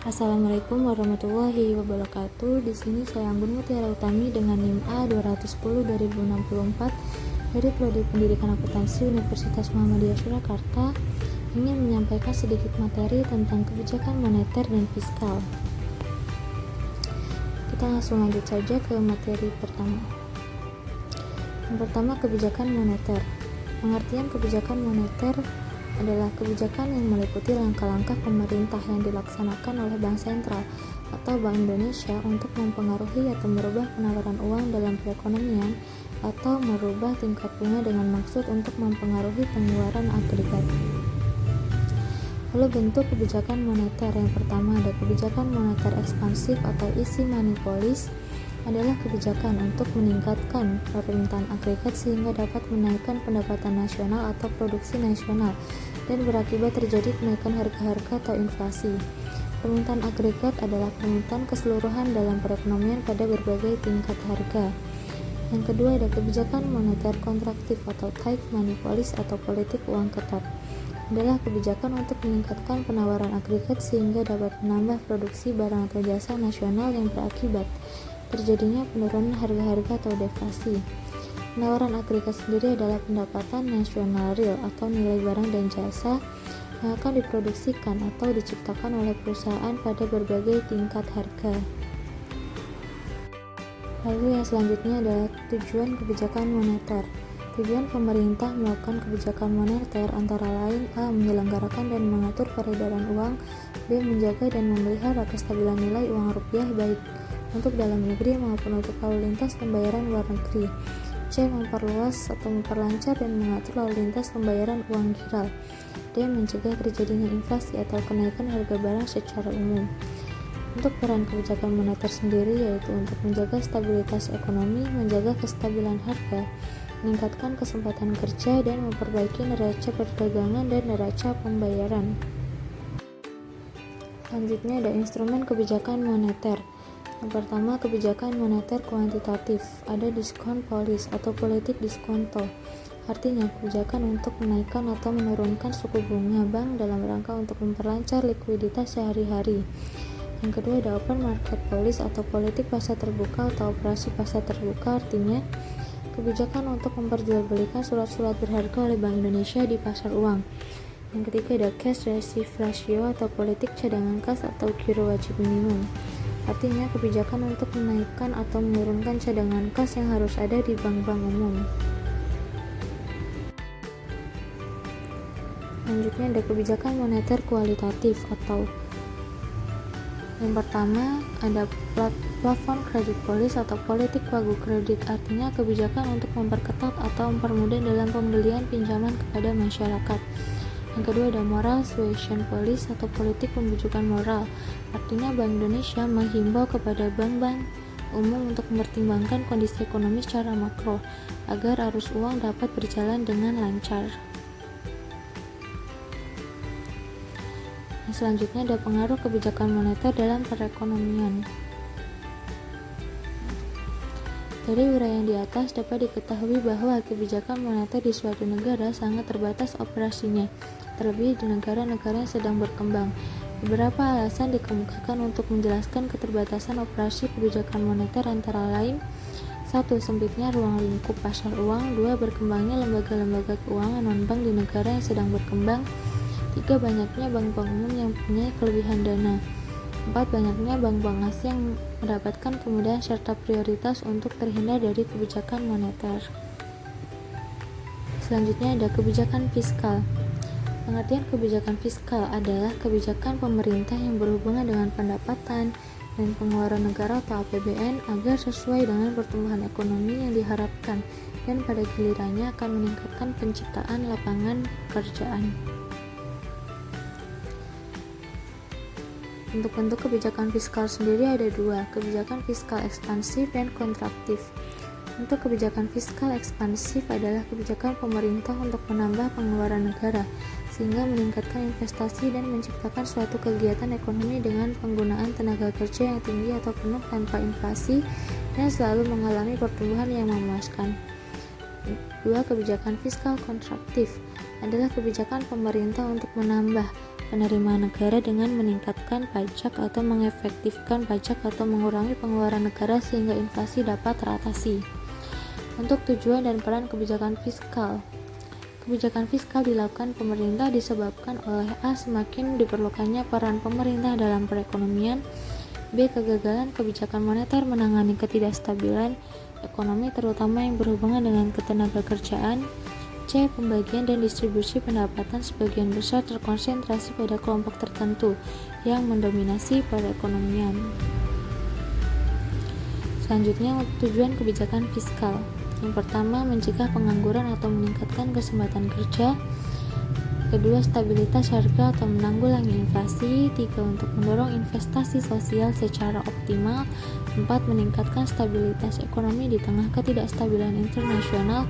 Assalamualaikum warahmatullahi wabarakatuh. Di sini saya Anggun Mutiara Utami dengan NIM A 210 2064 dari Prodi Pendidikan Akuntansi Universitas Muhammadiyah Surakarta ingin menyampaikan sedikit materi tentang kebijakan moneter dan fiskal. Kita langsung lanjut saja ke materi pertama. Yang pertama, kebijakan moneter. Pengertian kebijakan moneter adalah kebijakan yang meliputi langkah-langkah pemerintah yang dilaksanakan oleh Bank Sentral atau Bank Indonesia untuk mempengaruhi atau merubah penawaran uang dalam perekonomian atau merubah tingkat bunga dengan maksud untuk mempengaruhi pengeluaran agregat. Lalu bentuk kebijakan moneter yang pertama ada kebijakan moneter ekspansif atau easy money policy adalah kebijakan untuk meningkatkan permintaan agregat sehingga dapat menaikkan pendapatan nasional atau produksi nasional dan berakibat terjadi kenaikan harga-harga atau inflasi. Permintaan agregat adalah permintaan keseluruhan dalam perekonomian pada berbagai tingkat harga. Yang kedua ada kebijakan moneter kontraktif atau tight money policy atau politik uang ketat. Adalah kebijakan untuk meningkatkan penawaran agregat sehingga dapat menambah produksi barang atau jasa nasional yang berakibat terjadinya penurunan harga-harga atau deflasi. Penawaran agregat sendiri adalah pendapatan nasional real atau nilai barang dan jasa yang akan diproduksikan atau diciptakan oleh perusahaan pada berbagai tingkat harga. Lalu yang selanjutnya adalah tujuan kebijakan moneter. Tujuan pemerintah melakukan kebijakan moneter antara lain A. Menyelenggarakan dan mengatur peredaran uang, B. Menjaga dan memelihara kestabilan nilai uang rupiah baik untuk dalam negeri maupun untuk lalu lintas pembayaran luar negeri. C. Memperluas atau memperlancar dan mengatur lalu lintas pembayaran uang giral. D. Mencegah terjadinya inflasi atau kenaikan harga barang secara umum. Untuk peran kebijakan moneter sendiri yaitu untuk menjaga stabilitas ekonomi, menjaga kestabilan harga, meningkatkan kesempatan kerja, dan memperbaiki neraca perdagangan dan neraca pembayaran. Selanjutnya ada instrumen kebijakan moneter. Yang pertama, kebijakan moneter kuantitatif. Ada diskon policy atau politik diskonto. Artinya, kebijakan untuk menaikkan atau menurunkan suku bunga bank dalam rangka untuk memperlancar likuiditas sehari-hari. Yang kedua, ada open market policy atau politik pasar terbuka atau operasi pasar terbuka. Artinya, kebijakan untuk memperjualbelikan surat-surat berharga oleh Bank Indonesia di pasar uang. Yang ketiga, ada cash reserve ratio atau politik cadangan kas atau giro wajib minimum. Artinya kebijakan untuk menaikkan atau menurunkan cadangan kas yang harus ada di bank-bank umum. Selanjutnya ada kebijakan moneter kualitatif atau yang pertama ada plafon kredit policy atau politik pagu kredit. Artinya kebijakan untuk memperketat atau mempermudah dalam pembelian pinjaman kepada masyarakat. Yang kedua ada moral suasion policy atau politik pembujukan moral. Artinya Bank Indonesia menghimbau kepada bank-bank umum untuk mempertimbangkan kondisi ekonomi secara makro agar arus uang dapat berjalan dengan lancar. Selanjutnya ada pengaruh kebijakan moneter dalam perekonomian. Dari uraian di atas dapat diketahui bahwa kebijakan moneter di suatu negara sangat terbatas operasinya, terlebih di negara-negara yang sedang berkembang. Beberapa alasan dikemukakan untuk menjelaskan keterbatasan operasi kebijakan moneter antara lain 1. Sempitnya ruang lingkup pasar uang. 2. Berkembangnya lembaga-lembaga keuangan non-bank di negara yang sedang berkembang. 3. Banyaknya bank-bank umum yang punya kelebihan dana. 4. Banyaknya bank-bank asing yang mendapatkan kemudahan serta prioritas untuk terhindar dari kebijakan moneter. Selanjutnya ada kebijakan fiskal. Pengertian kebijakan fiskal adalah kebijakan pemerintah yang berhubungan dengan pendapatan dan pengeluaran negara atau APBN agar sesuai dengan pertumbuhan ekonomi yang diharapkan dan pada gilirannya akan meningkatkan penciptaan lapangan pekerjaan. Bentuk-bentuk kebijakan fiskal sendiri ada dua, kebijakan fiskal ekspansif dan kontraktif. Untuk kebijakan fiskal ekspansif adalah kebijakan pemerintah untuk menambah pengeluaran negara, sehingga meningkatkan investasi dan menciptakan suatu kegiatan ekonomi dengan penggunaan tenaga kerja yang tinggi atau penuh tanpa inflasi dan selalu mengalami pertumbuhan yang memuaskan. Dua, kebijakan fiskal kontraktif adalah kebijakan pemerintah untuk menambah penerimaan negara dengan meningkatkan pajak atau mengefektifkan pajak atau mengurangi pengeluaran negara sehingga inflasi dapat teratasi. Untuk tujuan dan peran kebijakan fiskal. Kebijakan fiskal dilakukan pemerintah disebabkan oleh A. Semakin diperlukannya peran pemerintah dalam perekonomian, B. Kegagalan kebijakan moneter menangani ketidakstabilan ekonomi terutama yang berhubungan dengan ketenagakerjaan, C. Pembagian dan distribusi pendapatan sebagian besar terkonsentrasi pada kelompok tertentu yang mendominasi perekonomian. Selanjutnya, tujuan kebijakan fiskal. Yang pertama, mencegah pengangguran atau meningkatkan kesempatan kerja. Kedua, stabilitas harga atau menanggulangi inflasi. Tiga, untuk mendorong investasi sosial secara optimal. Empat, meningkatkan stabilitas ekonomi di tengah ketidakstabilan internasional.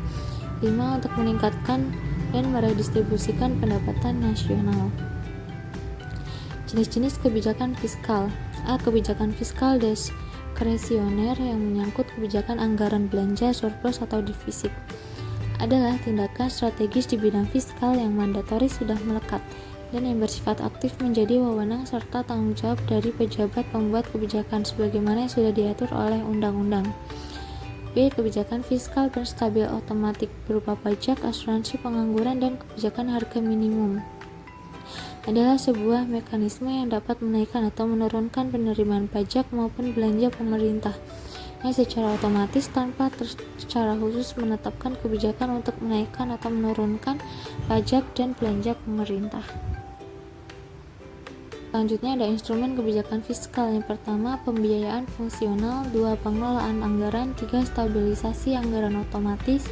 5. Untuk meningkatkan dan meredistribusikan pendapatan nasional. Jenis-jenis kebijakan fiskal. A. Kebijakan fiskal diskresioner yang menyangkut kebijakan anggaran belanja, surplus atau defisit. Adalah tindakan strategis di bidang fiskal yang mandatoris sudah melekat dan yang bersifat aktif menjadi wewenang serta tanggung jawab dari pejabat pembuat kebijakan sebagaimana yang sudah diatur oleh undang-undang. B. Kebijakan fiskal berstabil otomatik berupa pajak, asuransi pengangguran, dan kebijakan harga minimum. Adalah sebuah mekanisme yang dapat menaikkan atau menurunkan penerimaan pajak maupun belanja pemerintah yang secara otomatis tanpa secara khusus menetapkan kebijakan untuk menaikkan atau menurunkan pajak dan belanja pemerintah. Selanjutnya ada instrumen kebijakan fiskal. Yang pertama, pembiayaan fungsional. 2. Pengelolaan anggaran. 3. Stabilisasi anggaran otomatis.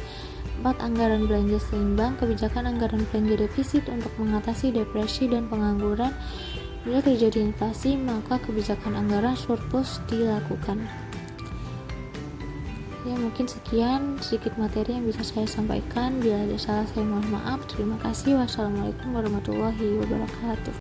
4. Anggaran belanja seimbang. Kebijakan anggaran belanja defisit untuk mengatasi depresi dan pengangguran. Bila terjadi inflasi, maka kebijakan anggaran surplus dilakukan. Ya, mungkin sekian sedikit materi yang bisa saya sampaikan. Bila ada salah, saya mohon maaf. Terima kasih. Wassalamualaikum warahmatullahi wabarakatuh.